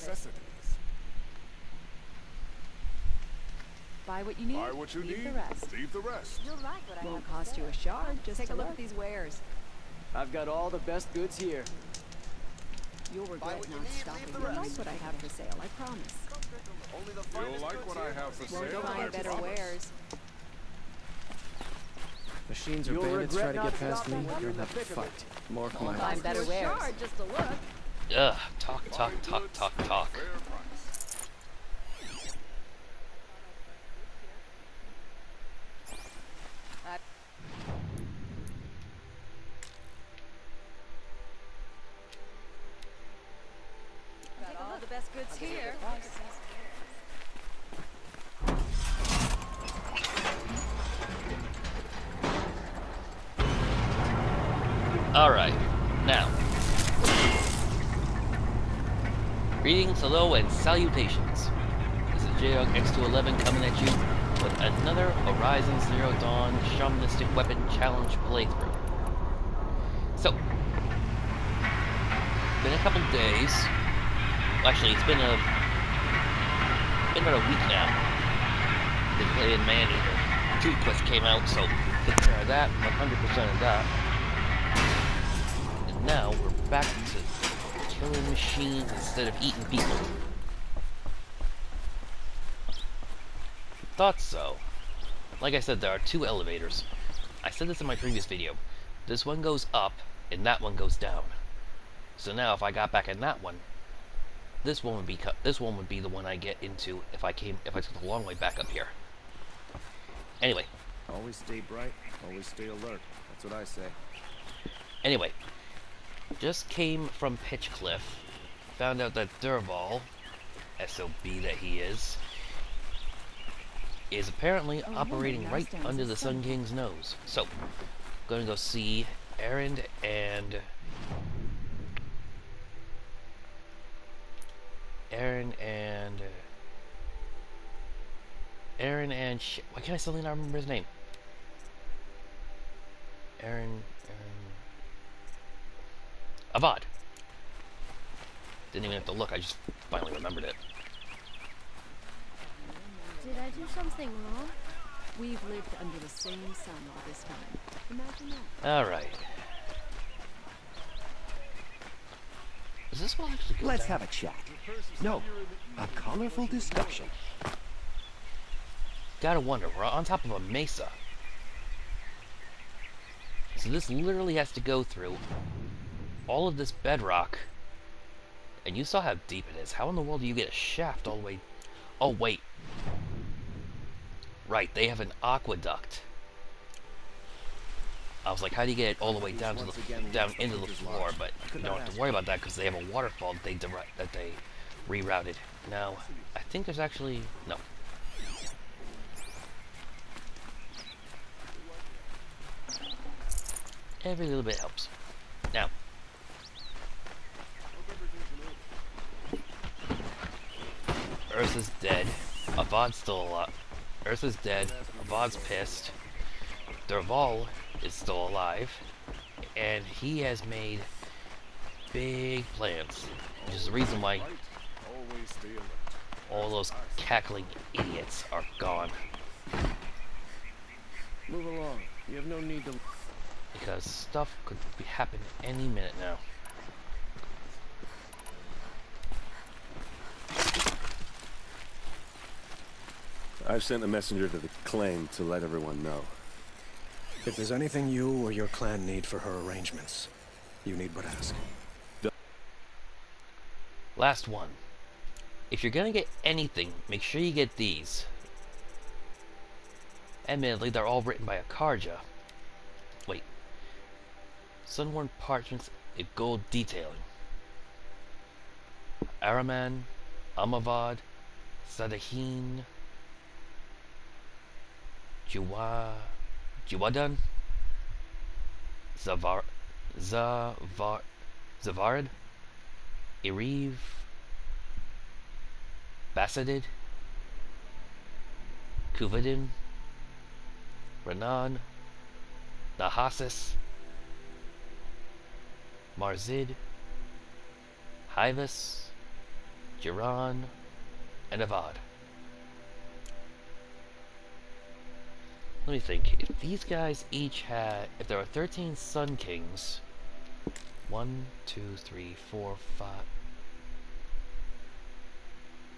necessities. Buy what you need, Buy what you leave need, the rest. leave the rest. You'll like what I Won't have cost to you say. a shard, just Take to a look look at these wares. I've got all the best goods here. You'll regret what you not need, stopping. leave the You'll like rest. what I have for sale, I promise. Only the You'll finest like goods what here. I have for Won't sale, I find better promise. wares. Machines or You'll bandits try regret to not get past me, stopping when you're you'll in the have to thick of it. fight. Mark my Find words. better wares. Just to look. Ugh, talk. Buy goods at a fair price. Got all the best goods here. Alright, now. Greetings, hello, and salutations. This is JDog X211 coming at you with another Horizon Zero Dawn Shamanistic Weapon Challenge playthrough. So, been a couple days. Actually, it's been about a week now. Been playing Maneater. 2 quests came out, so took care of that, 100% of that. And now we're back to killing machines instead of eating people. Thought so. Like I said, there are 2 elevators. I said this in my previous video. This one goes up, and that one goes down. So now, if I got back in that one, this one would be the one I get into if I took the long way back up here. Anyway. Always stay bright, always stay alert. That's what I say. Anyway, just came from Pitchcliff. Found out that Durval, SOB that he is apparently operating right under the Sun King's nose. So, gonna go see Aaron and why can't I suddenly not remember his name? Avad. Didn't even have to look, I just finally remembered it. Did I do something wrong? We've lived under the same sun all this time. Imagine that. Alright. Is this what actually goes Let's down? have a chat. No, a colorful discussion. Gotta wonder, we're on top of a mesa. So this literally has to go through all of this bedrock. And you saw how deep it is. How in the world do you get a shaft all the way... Oh, wait. Right, they have an aqueduct. I was like, how do you get it all the way down to down into the floor? But you don't have to worry about that because they have a waterfall that they rerouted. Now, I think there's actually... No. Every little bit helps. Now, Ursa's dead. Avad's still alive. Ursa's dead. Avad's pissed. Durval is still alive. And he has made big plans. Which is the reason why Always stay alert. all those cackling idiots are gone. Move along. You have no need to... Because stuff could happen any minute now. I've sent a messenger to the claim to let everyone know. If there's anything you or your clan need for her arrangements, you need but ask. Last one. If you're gonna get anything, make sure you get these. Admittedly, they're all written by a Karja. Wait. Sunworn parchments and gold detailing. Araman, Amavad, Sadahin, Juwadan, Zavarad, Iriv, Basadid, Kuvadin, Renan, Nahasis, Marzid, Hivas, Jiran, and Avad. Let me think. If these guys each had... If there are 13 Sun Kings... 1, 2, 3, 4, 5...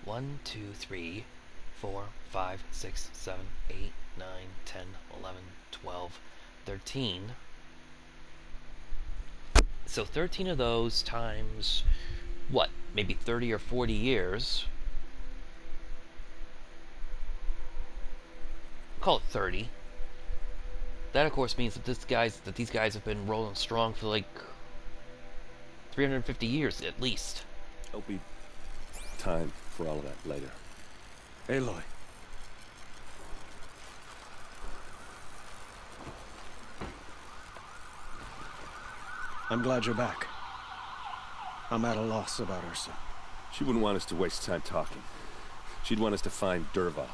1, 2, 3, 4, 5, 6, 7, 8, 9, 10, 11, 12, 13. So 13 of those times, what, maybe 30 or 40 years. Call it 30. That of course means that these guys have been rolling strong for like 350 years at least. There'll be time for all of that later. Aloy. I'm glad you're back. I'm at a loss about Ursa. She wouldn't want us to waste time talking. She'd want us to find Dervahl.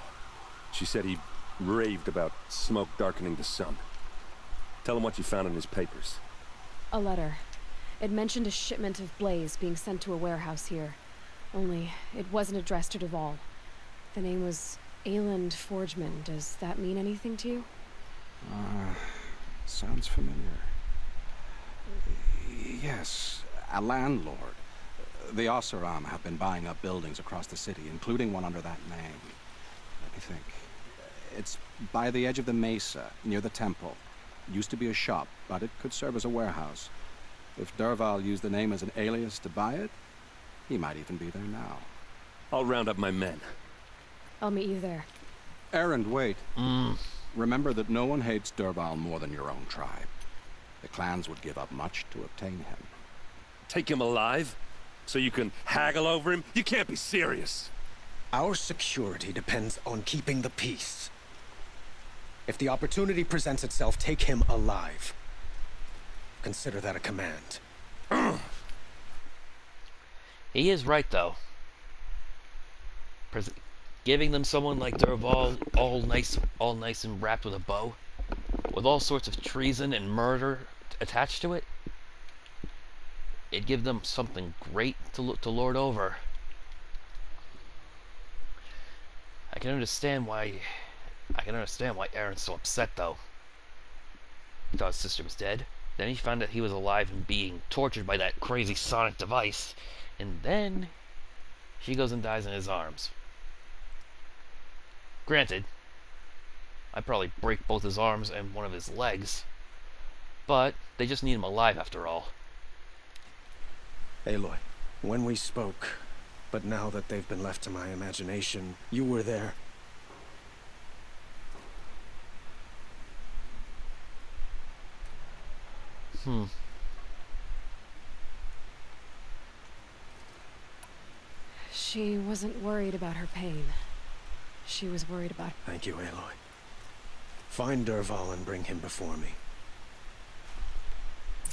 She said he raved about smoke darkening the sun. Tell him what you found in his papers. A letter. It mentioned a shipment of blaze being sent to a warehouse here. Only, it wasn't addressed to Dervahl. The name was Ayland Forgeman. Does that mean anything to you? Sounds familiar. Yes, a landlord. The Oseram have been buying up buildings across the city, including one under that name. Let me think. It's by the edge of the mesa, near the temple. Used to be a shop, but it could serve as a warehouse. If Dervahl used the name as an alias to buy it, he might even be there now. I'll round up my men. I'll meet you there. Erend, wait. Remember that no one hates Dervahl more than your own tribe. The clans would give up much to obtain him. Take him alive? So you can haggle over him? You can't be serious. Our security depends on keeping the peace. If the opportunity presents itself, take him alive. Consider that a command. He is right, though. Giving them someone like Dervahl, all nice and wrapped with a bow, with all sorts of treason and murder attached to it, it'd give them something great to lord over. I can understand why Aaron's so upset, though. He thought his sister was dead. Then he found out he was alive and being tortured by that crazy sonic device. And then she goes and dies in his arms. Granted, I'd probably break both his arms and one of his legs. But they just need him alive after all. Aloy, when we spoke, but now that they've been left to my imagination, you were there. She wasn't worried about her pain. She was worried about... Thank you, Aloy. Find Dervahl and bring him before me.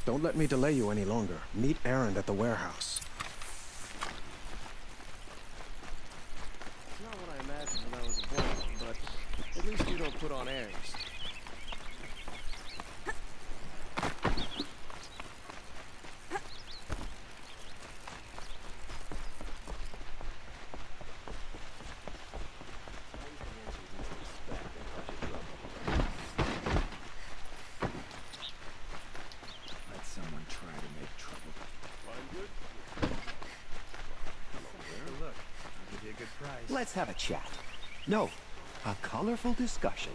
Don't let me delay you any longer. Meet Erend at the warehouse. It's not what I imagined when I was a boy, but at least you don't put on airs. Let someone try to make trouble. Look, I'll give you a good price. Let's have a chat. No, a colorful discussion.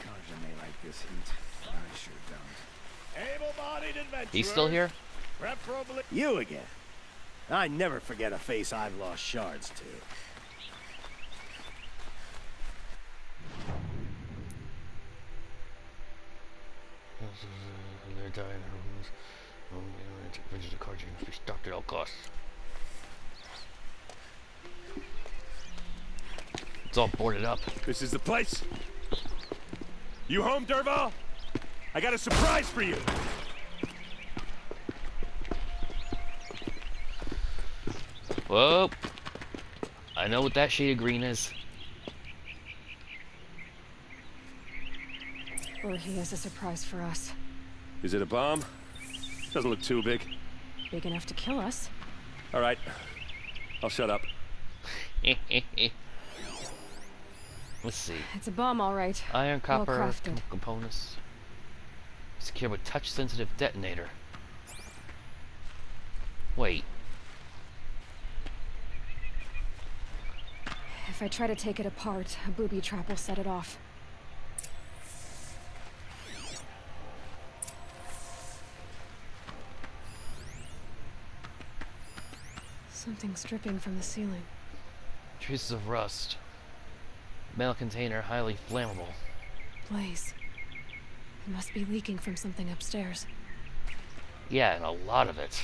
Kanja may like this heat, but I sure don't. Able-bodied adventurer. He's still here? Preferably. You again. I never forget a face I've lost shards to. They're dying in her rooms. Vengeance of Karja must be stopped at all costs. It's all boarded up. This is the place. You home, Dervahl? I got a surprise for you. Whoa! I know what that shade of green is. Or he has a surprise for us. Is it a bomb? Doesn't look too big. Big enough to kill us. All right. I'll shut up. Let's see. It's a bomb, all right. Iron, Well copper, crafted. chemical components. Secure with touch-sensitive detonator. Wait. If I try to take it apart, a booby trap will set it off. Something's dripping from the ceiling. Traces of rust. Metal container highly flammable. Blaze. It must be leaking from something upstairs. Yeah, and a lot of it.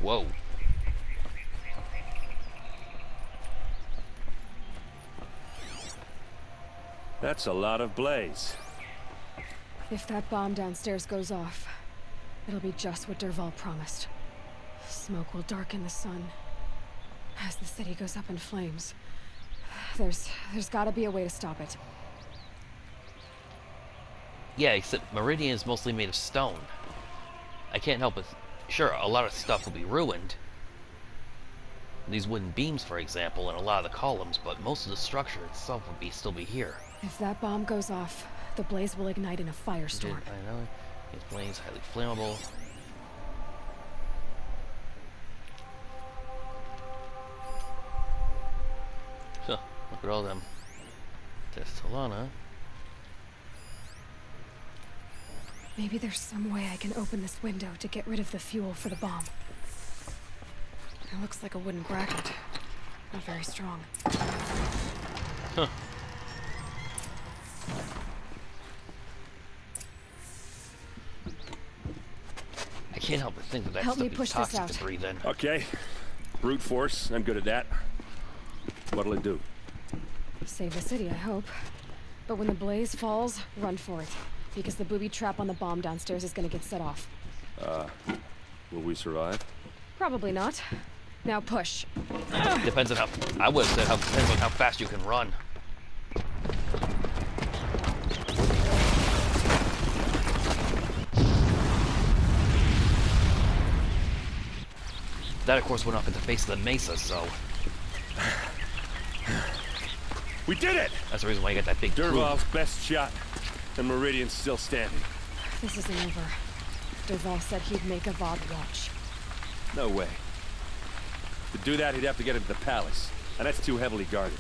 Whoa. That's a lot of blaze. If that bomb downstairs goes off, it'll be just what Dervahl promised. Smoke will darken the sun. As the city goes up in flames, there's gotta be a way to stop it. Yeah, except Meridian is mostly made of stone. I can't help but... Sure, a lot of stuff will be ruined. These wooden beams, for example, and a lot of the columns, but most of the structure itself will still be here. If that bomb goes off, the blaze will ignite in a firestorm. I know. It's blaze, highly flammable. So, look at all them. Testolana. Maybe there's some way I can open this window to get rid of the fuel for the bomb. It looks like a wooden bracket. Not very strong. Huh. I can't help but think that that Help me stuff push is this toxic out. to breathe in. Okay. Brute force. I'm good at that. What'll it do? Save the city, I hope. But when the blaze falls, run for it. Because the booby trap on the bomb downstairs is gonna get set off. Will we survive? Probably not. Now push. Depends on how... I would have said depends on how fast you can run. That, of course, went off at the face of the mesa, so... We did it! That's the reason why you got that big crew. Dervahl's best shot, and Meridian's still standing. This isn't over. Dervahl said he'd make Avad watch. No way. To do that, he'd have to get into the palace, and that's too heavily guarded.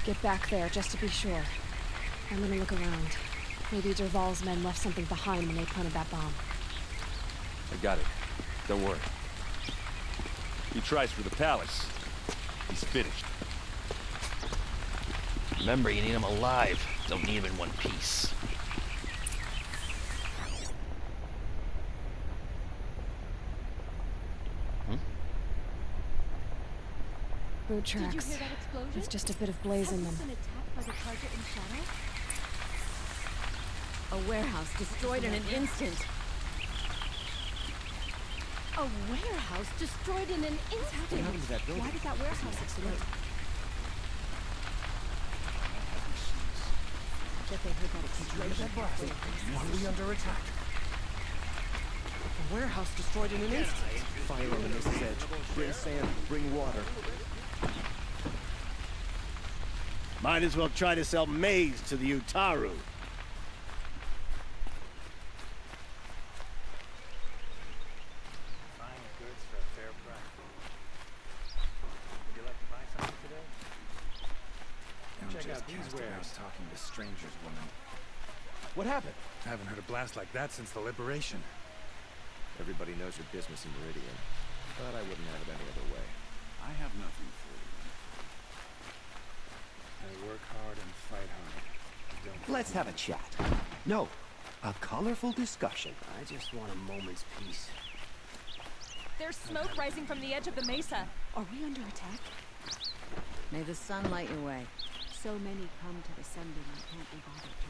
Get back there, just to be sure. I'm gonna look around. Maybe Dervahl's men left something behind when they planted that bomb. I got it. Don't worry. He tries for the palace. He's finished. Remember, you need him alive. Don't need him in one piece. Boot Did you tracks. hear that explosion? There's just a bit of blaze in them. Been attacked by the target in shadow? A warehouse destroyed in an instant. A warehouse destroyed in an instant. Why did that warehouse explode? Bet they heard that explosion. Are we under attack? A warehouse destroyed in an instant. Fire on the mesa's edge. Bring sand, bring water. Might as well try to sell maize to the Utaru. Buying goods for a fair price. Would you like to buy something today? Check out these warehouses. Talking to strangers, woman. What happened? I haven't heard a blast like that since the liberation. Everybody knows your business in Meridian. But I wouldn't have it any other way. I have nothing for you. I work hard and fight hard. I don't Let's have a chat. No, a colorful discussion. I just want a moment's peace. There's smoke rising from the edge of the mesa. Are we under attack? May the sun light your way. So many come to the sunbeam I can't be bothered to.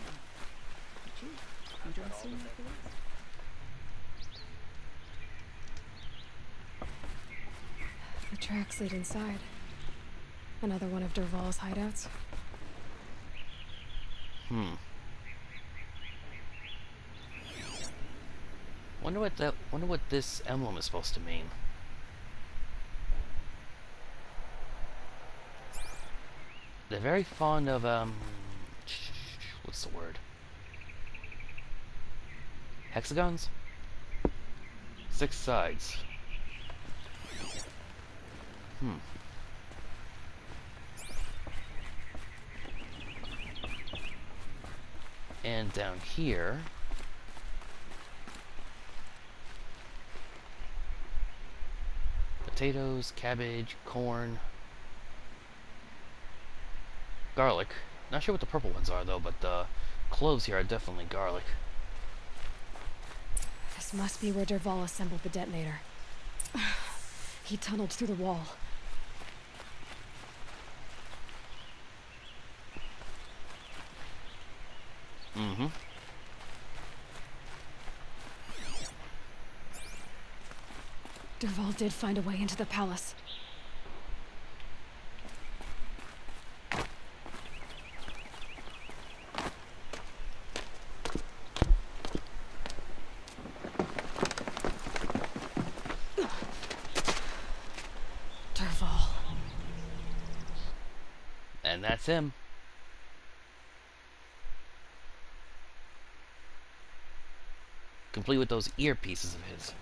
But you don't seem like the rest. The tracks lead inside. Another one of Dervahl's hideouts. Wonder what this emblem is supposed to mean. They're very fond of what's the word? Hexagons? 6 sides. And down here, potatoes, cabbage, corn, garlic. Not sure what the purple ones are though, but the cloves here are definitely garlic. This must be where Dervahl assembled the detonator. He tunneled through the wall. Dervahl did find a way into the palace. Dervahl. And that's him. Complete with those earpieces of his.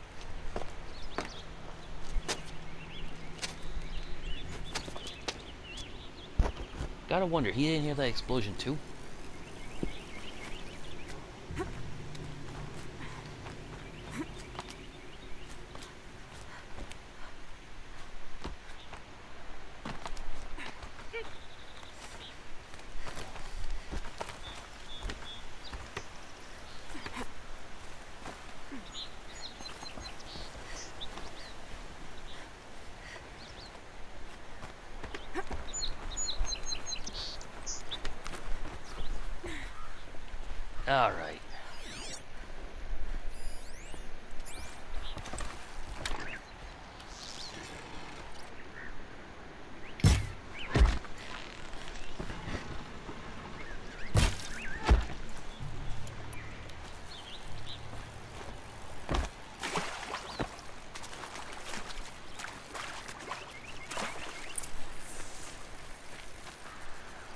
Gotta wonder, he didn't hear that explosion too? All right.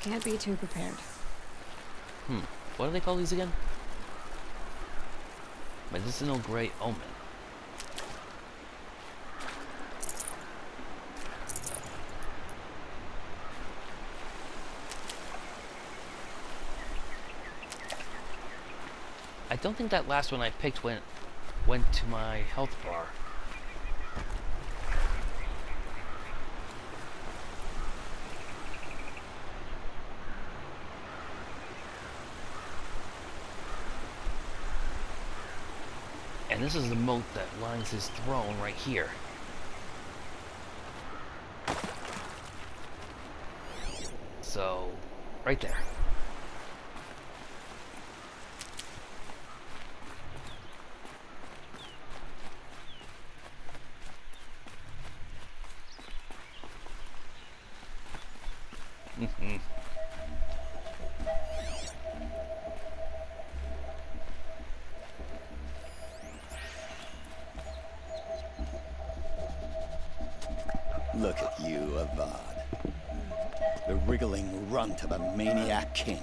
Can't be too prepared. What do they call these again? Medicinal Grey Omen. I don't think that last one I picked went to my health bar. And this is the moat that lines his throne right here. So, right there. Look at you, Avad. The wriggling runt of a maniac king.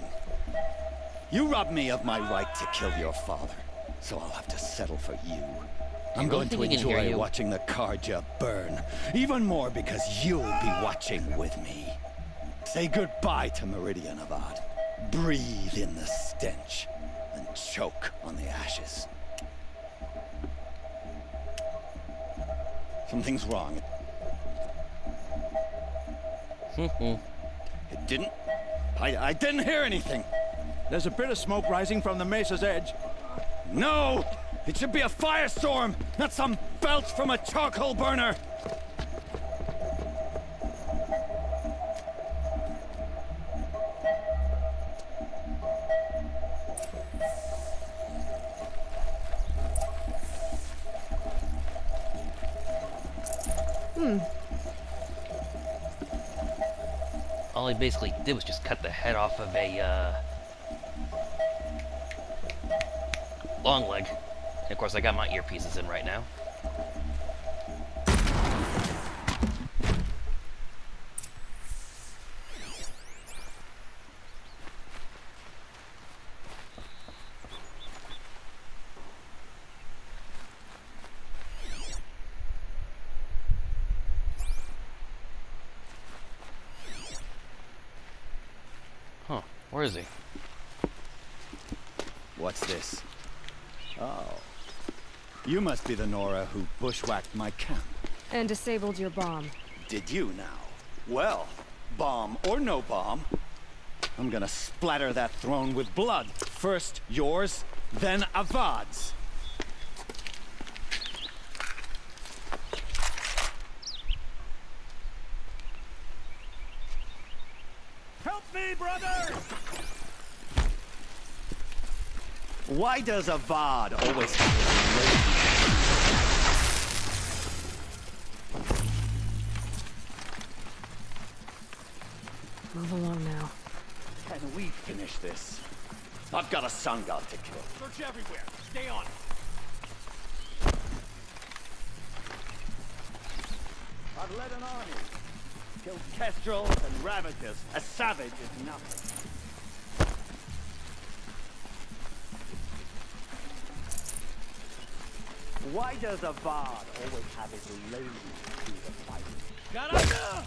You robbed me of my right to kill your father, so I'll have to settle for you. I'm going to enjoy watching the Karja burn, even more because you'll be watching with me. Say goodbye to Meridian, Avad. Breathe in the stench, and choke on the ashes. Something's wrong. It didn't? I didn't hear anything. There's a bit of smoke rising from the mesa's edge. No! It should be a firestorm, not some belch from a charcoal burner! All he basically did was just cut the head off of a long leg. And of course, I got my earpieces in right now. Huh, where is he? What's this? Oh. You must be the Nora who bushwhacked my camp. And disabled your bomb. Did you now? Well, bomb or no bomb, I'm gonna splatter that throne with blood. First yours, then Avad's. Help me, brother! Why does Avad always have his lazy? Move along now. Can we finish this? I've got a sun god to kill. Search everywhere. Stay on it. I've led an army. Killed kestrels and ravagers. A savage is nothing. Why does Avad always have his lazy to the fight? Got up!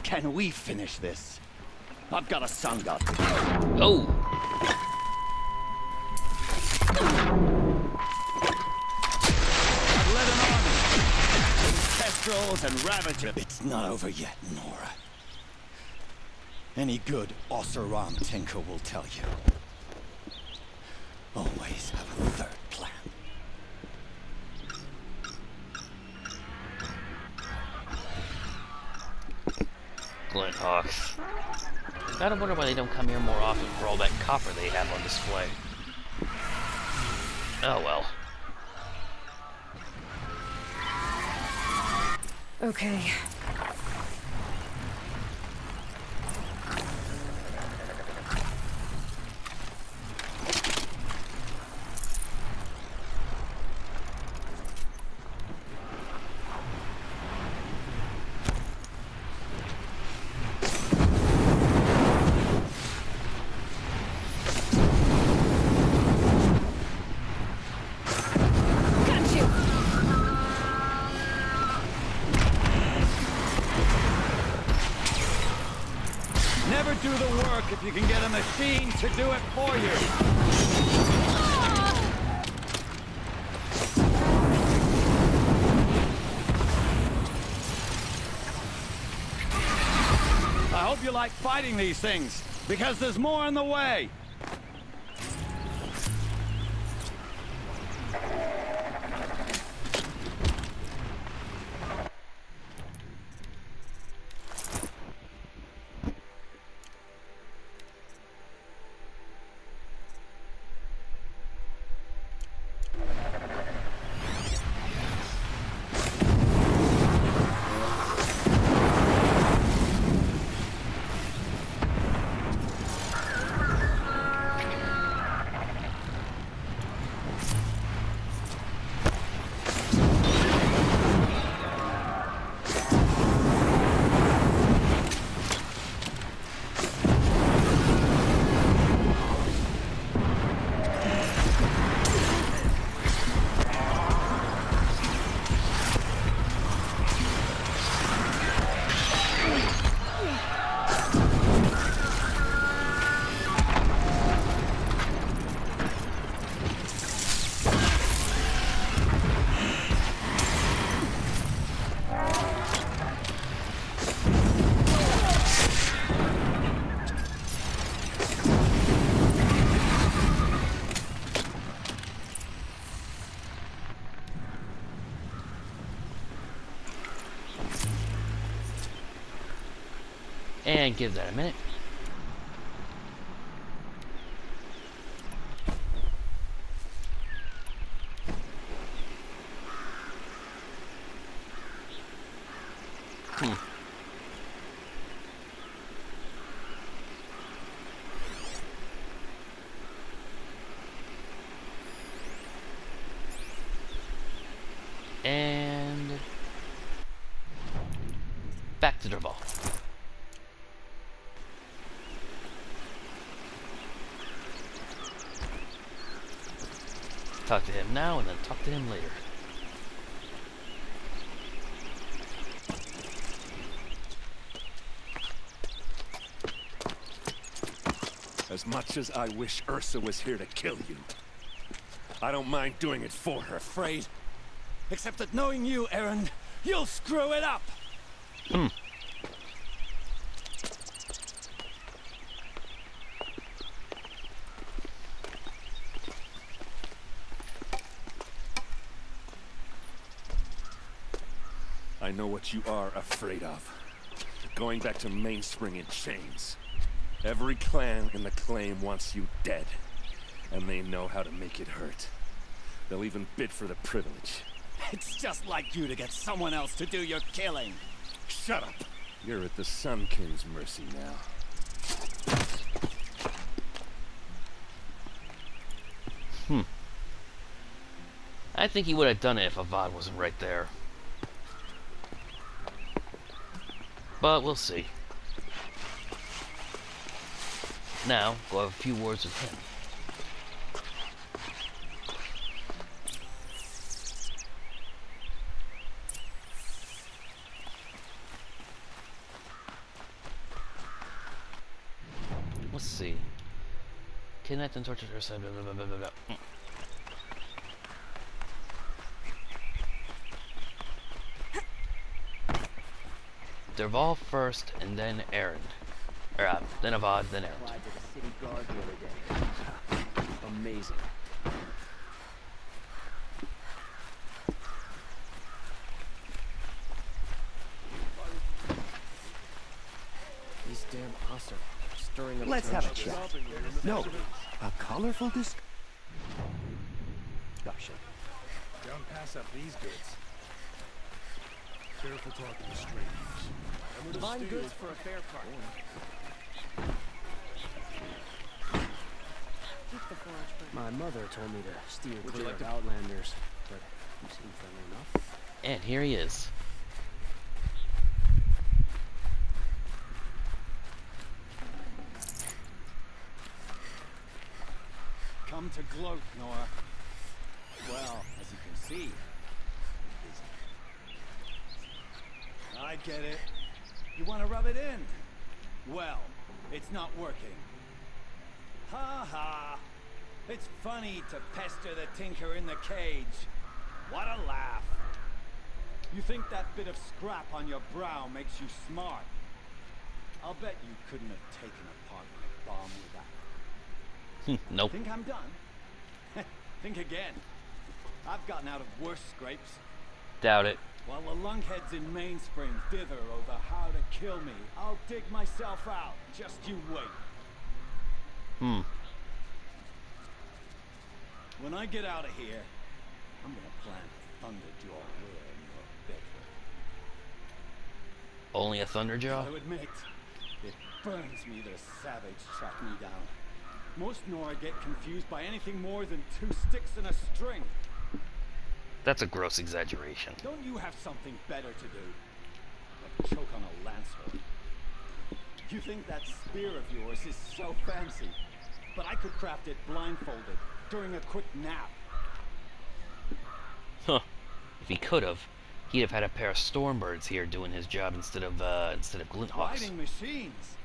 Can we finish this? I've got a sun god to kill. Oh! I've led an army. Killed kestrels and ravagers. It's not over yet, Nora. Any good Oseram tinker will tell you. Always have a third plan. Glint Hawks. Gotta wonder why they don't come here more often for all that copper they have on display. Oh well. Okay. Never do the work if you can get a machine to do it for you. I hope you like fighting these things, because there's more in the way. And give that a minute. back to Derval. Talk to him now and then talk to him later. As much as I wish Ursa was here to kill you, I don't mind doing it for her. Afraid. Except that knowing you, Aaron, you'll screw it up! I know what you are afraid of. Going back to Mainspring in chains. Every clan in the claim wants you dead. And they know how to make it hurt. They'll even bid for the privilege. It's just like you to get someone else to do your killing. Shut up! You're at the Sun King's mercy now. I think he would have done it if Avad wasn't right there. But we'll see. Now, go have a few words with him. Let's see. Kidnapped and tortured her side, blah, blah, blah, blah, blah. Derval first, and then Erend. Or, then Avad, then Erend. Applied to the city guard the other day. Amazing. These damn Ossar are stirring up. Let's have a chat. No, a colorful discussion. Don't pass up these goods. Careful talking to strangers. Divine goods for a fair cart. Keep the forge burning. My mother told me to steer clear of outlanders, but you seem friendly enough. And here he is. Come to gloat, Nora. Well, as you can see, I get it. You want to rub it in? Well, it's not working. Ha ha! It's funny to pester the tinker in the cage. What a laugh. You think that bit of scrap on your brow makes you smart? I'll bet you couldn't have taken apart my bomb with that. Nope. Think I'm done? Think again. I've gotten out of worse scrapes. Doubt it. While the lunkheads in Mainspring dither over how to kill me, I'll dig myself out. Just you wait. When I get out of here, I'm gonna plant a thunderjaw where in your bedroom. Only a Thunderjaw? I'll admit, it burns me the savage track me down. Most Nora get confused by anything more than 2 sticks and a string. That's a gross exaggeration. Don't you have something better to do? Like choke on a lance hook? You think that spear of yours is so fancy, but I could craft it blindfolded during a quick nap. Huh. If he could have, he'd have had a pair of Stormbirds here doing his job instead of Glinthawks. Fighting machines?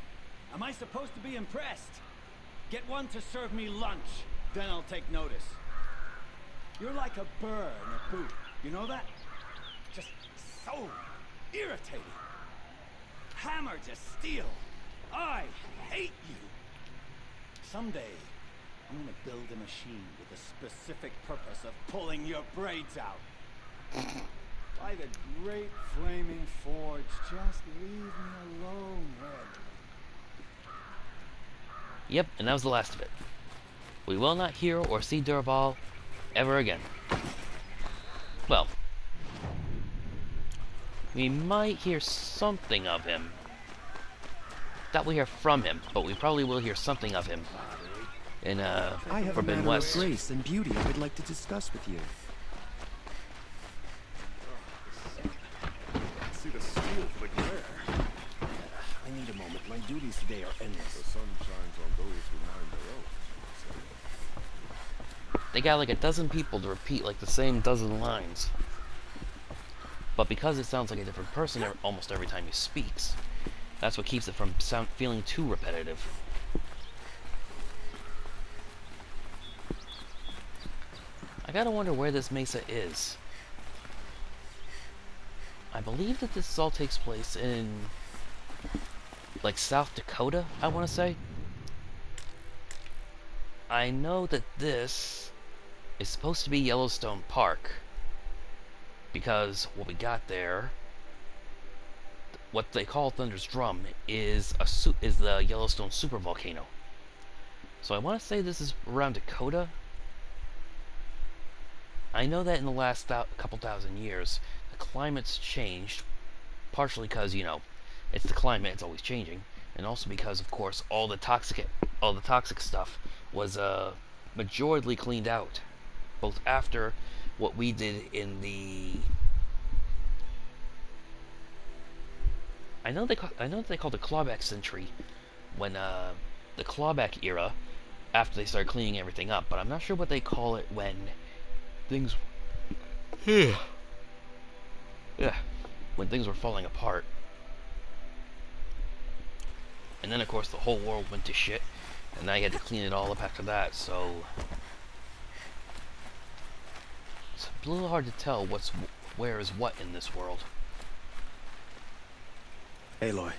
Am I supposed to be impressed? Get one to serve me lunch, then I'll take notice. You're like a burr in a boot. You know that? Just so irritating. Hammer to steel. I hate you. Someday, I'm gonna build a machine with the specific purpose of pulling your braids out. By the great flaming forge, just leave me alone, Red. Yep, and that was the last of it. We will not hear or see Derval ever again. Well, we might hear something of him. That we hear from him, but we probably will hear something of him in I have a Forbidden matter West. of grace and beauty I would like to discuss with you. See the steel for the glare. My duties today are endless. The sun shines on those who mind their own. They got like a dozen people to repeat like the same dozen lines. But because it sounds like a different person almost every time he speaks, that's what keeps it from feeling too repetitive. I gotta wonder where this mesa is. I believe that this all takes place in, like, South Dakota, I want to say. I know that this is supposed to be Yellowstone Park, because what we got there, what they call Thunder's Drum, is the Yellowstone supervolcano. So I want to say this is around Dakota. I know that in the last couple thousand years, the climate's changed, partially because, you know, it's the climate, it's always changing, and also because, of course, all the toxic stuff was majorly cleaned out, both after what we did in the I know they called it clawback century when the clawback era, after they started cleaning everything up, but I'm not sure what they call it when things when things were falling apart. And then of course the whole world went to shit, and now you had to clean it all up after that, so it's a little hard to tell where is what in this world. Aloy,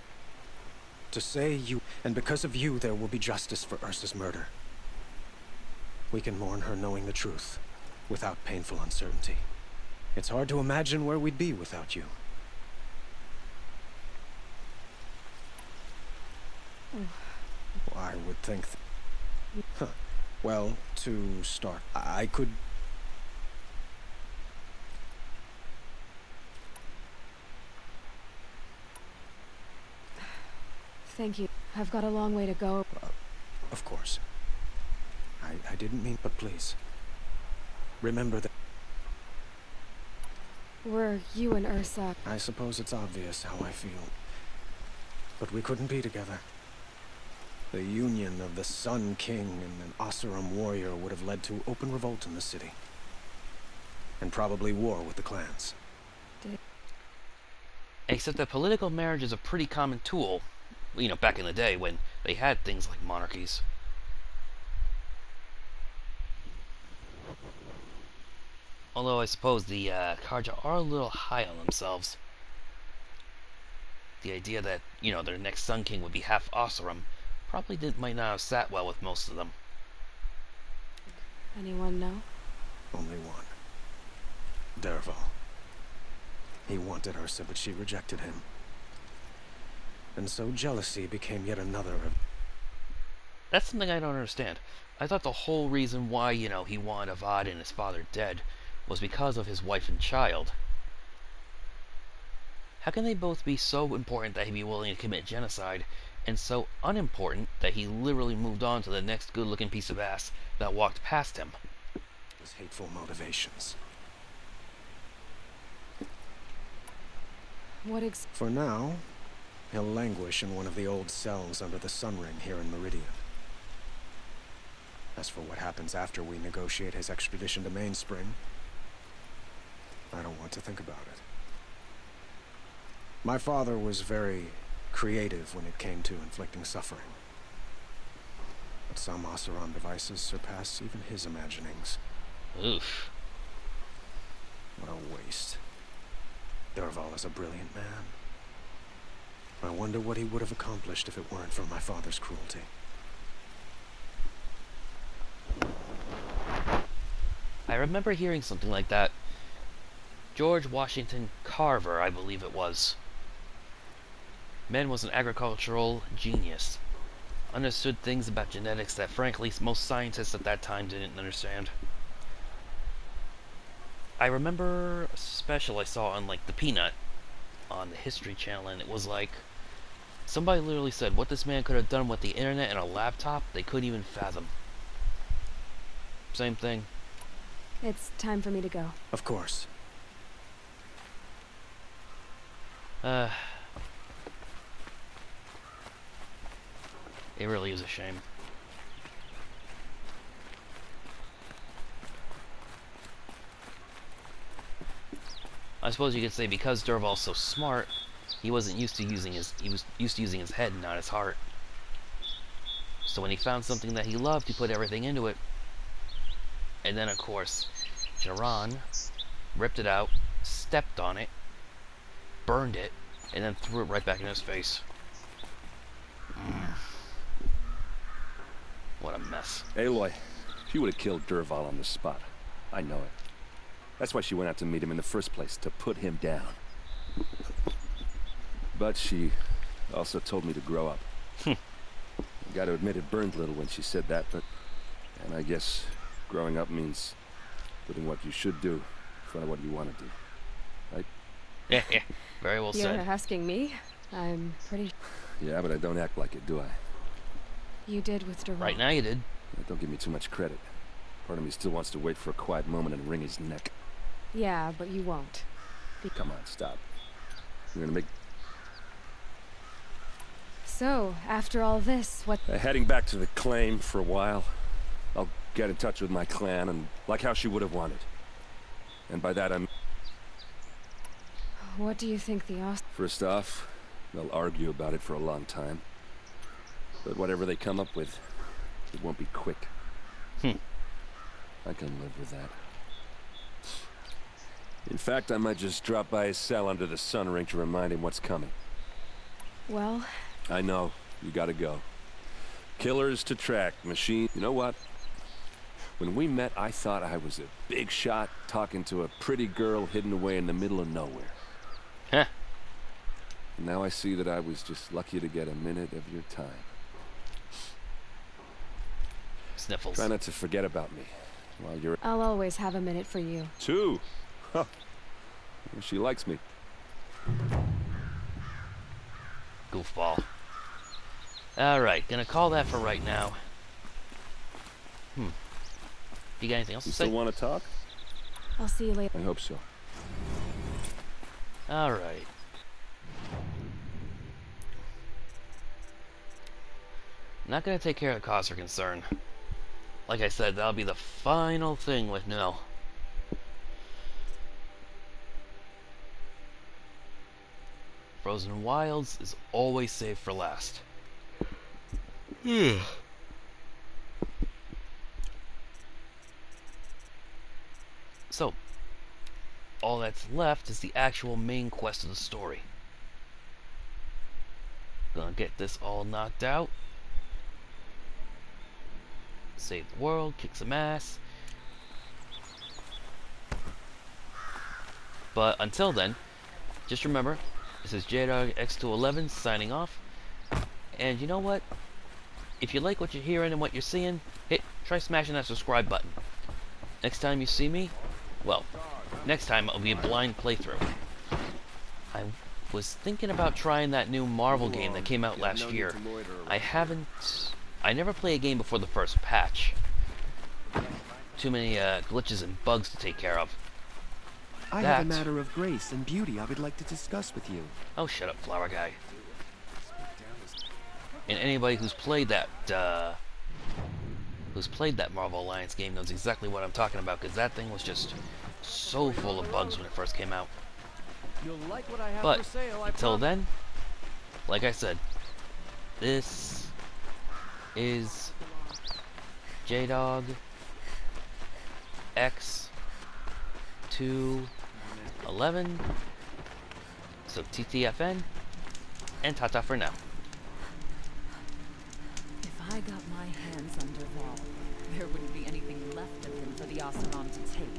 to say you, and because of you there will be justice for Ursa's murder. We can mourn her knowing the truth, without painful uncertainty. It's hard to imagine where we'd be without you. I would think... Well, to start, I could... Thank you. I've got a long way to go. Of course. I didn't mean... But please, remember that... Were you and Ursa... I suppose it's obvious how I feel. But we couldn't be together. The union of the Sun King and an Oseram warrior would have led to open revolt in the city. And probably war with the clans. Except that political marriage is a pretty common tool, you know, back in the day when they had things like monarchies. Although I suppose the Karja are a little high on themselves. The idea that, you know, their next Sun King would be half Oseram probably might not have sat well with most of them. Anyone know? Only one. Dervahl. He wanted Ursa, but she rejected him. And so jealousy became yet another of... That's something I don't understand. I thought the whole reason why, you know, he wanted Avad and his father dead was because of his wife and child. How can they both be so important that he'd be willing to commit genocide, and so unimportant that he literally moved on to the next good-looking piece of ass that walked past him? His hateful motivations. For now, he'll languish in one of the old cells under the Sun Ring here in Meridian. As for what happens after we negotiate his extradition to Mainspring, I don't want to think about it. My father was very creative when it came to inflicting suffering. But some Oseram devices surpass even his imaginings. Oof. What a waste. Dervahl is a brilliant man. I wonder what he would have accomplished if it weren't for my father's cruelty. I remember hearing something like that. George Washington Carver, I believe it was. Man was an agricultural genius. Understood things about genetics that frankly most scientists at that time didn't understand. I remember a special I saw on like the Peanut on the History Channel, and it was like somebody literally said what this man could have done with the internet and a laptop they couldn't even fathom. Same thing. It's time for me to go. Of course. It really is a shame. I suppose you could say because Dervahl's so smart, he was used to using his head and not his heart. So when he found something that he loved, he put everything into it. And then of course, Shaman ripped it out, stepped on it, burned it, and then threw it right back in his face. What a mess. Aloy, she would have killed Dervahl on the spot. I know it. That's why she went out to meet him in the first place, to put him down. But she also told me to grow up. Got to admit it burned a little when she said that, but... And I guess growing up means putting what you should do in front of what you want to do. Right? Yeah, very well said. You're asking me? I'm pretty... Yeah, but I don't act like it, do I? You did with Dervahl. Right now you did. Don't give me too much credit. Part of me still wants to wait for a quiet moment and wring his neck. Yeah, but you won't. Come on, stop. You're gonna make... So, after all this, what... Heading back to the claim for a while. I'll get in touch with my clan, and like how she would have wanted. And by that I'm... What do you think the Ost... First off, they'll argue about it for a long time. But whatever they come up with, it won't be quick. I can live with that. In fact, I might just drop by his cell under the sun ring to remind him what's coming. Well... I know. You gotta go. Killers to track, machine... You know what? When we met, I thought I was a big shot talking to a pretty girl hidden away in the middle of nowhere. Huh. And now I see that I was just lucky to get a minute of your time. Sniffles. Try not to forget about me while you're... I'll always have a minute for you. 2? Huh. She likes me. Goofball. Alright, gonna call that for right now. You got anything else to say? You still want to talk? I'll see you later. I hope so. Alright. Not gonna take care of the cause for concern. Like I said, that'll be the final thing with Nell. Frozen Wilds is always saved for last. So, all that's left is the actual main quest of the story. Gonna get this all knocked out. Save the world, kick some ass. But until then, just remember, this is JDog X211 signing off. And you know what? If you like what you're hearing and what you're seeing, try smashing that subscribe button. Next time you see me, well, next time it'll be a blind playthrough. I was thinking about trying that new Marvel game that came out last year. I never play a game before the first patch. Too many glitches and bugs to take care of. I have a matter of grace and beauty I would like to discuss with you. Oh, shut up, flower guy. And anybody who's played that Marvel Alliance game knows exactly what I'm talking about, because that thing was just so full of bugs when it first came out. You'll like what I have But for sale, until then, like I said, this is JDog X211. So TTFN and Tata for now. If I got my hands on Dervahl, there wouldn't be anything left of him for the Oseram to take.